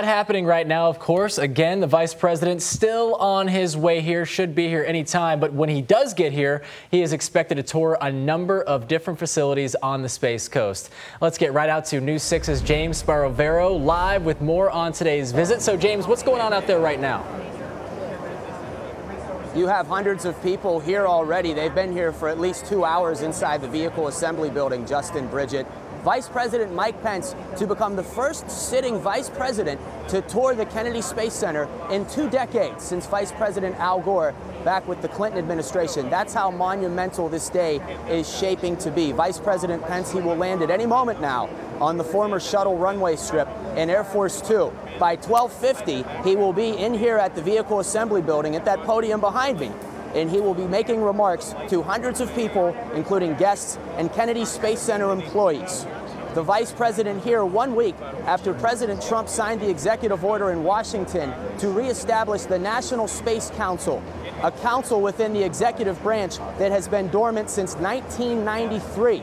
Happening right now, of course. Again, the vice president still on his way here, should be here anytime. But when he does get here, he is expected to tour a number of different facilities on the Space Coast. Let's get right out to News 6's James Sparovero live with more on today's visit. So, James, what's going on out there right now? You have hundreds of people here already. They've been here for at least 2 hours inside the vehicle assembly building. Justin, Bridget. Vice President Mike Pence to become the first sitting vice president to tour the Kennedy Space Center in 2 decades, since Vice President Al Gore back with the Clinton administration. That's how monumental this day is shaping to be. Vice President Pence, he will land at any moment now on the former shuttle runway strip in Air Force 2. By 12:50, he will be in here at the vehicle assembly building at that podium behind me. And he will be making remarks to hundreds of people, including guests and Kennedy Space Center employees. The vice president here 1 week after President Trump signed the executive order in Washington to reestablish the National Space Council, a council within the executive branch that has been dormant since 1993.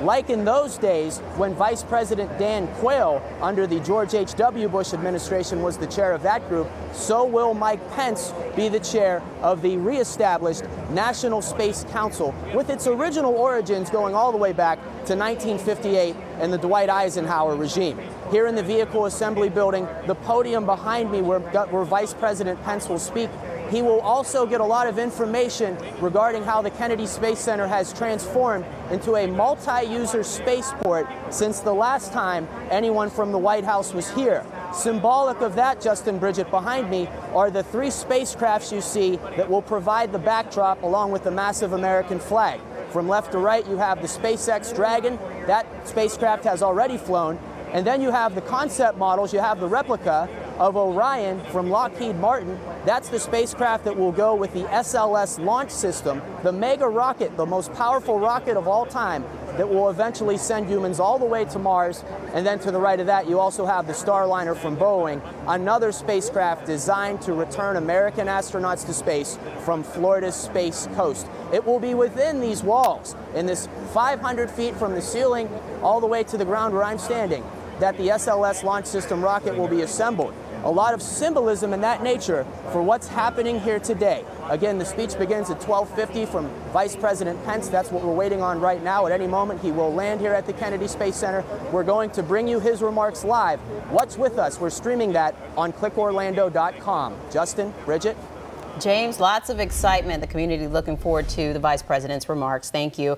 Like in those days when Vice President Dan Quayle, under the George H.W. Bush administration, was the chair of that group, so will Mike Pence be the chair of the reestablished National Space Council, with its original origins going all the way back to 1958 and the Dwight Eisenhower regime. Here in the vehicle assembly building, the podium behind me where Vice President Pence will speak, he will also get a lot of information regarding how the Kennedy Space Center has transformed into a multi-user spaceport since the last time anyone from the White House was here. Symbolic of that, Justin, Bridget, behind me are the 3 spacecrafts you see that will provide the backdrop along with the massive American flag. From left to right, you have the SpaceX Dragon. That spacecraft has already flown. And then you have the concept models. You have the replica of Orion from Lockheed Martin. That's the spacecraft that will go with the SLS launch system, the mega rocket, the most powerful rocket of all time, that will eventually send humans all the way to Mars. And then to the right of that, you also have the Starliner from Boeing, another spacecraft designed to return American astronauts to space from Florida's Space Coast. It will be within these walls, in this 500 feet from the ceiling all the way to the ground where I'm standing, that the SLS launch system rocket will be assembled. A lot of symbolism in that nature for what's happening here today. Again, the speech begins at 12:50 from Vice President Pence. That's what we're waiting on right now. At any moment, he will land here at the Kennedy Space Center. We're going to bring you his remarks live. What's with us? We're streaming that on clickorlando.com. Justin, Bridget? James, lots of excitement. The community looking forward to the vice president's remarks. Thank you.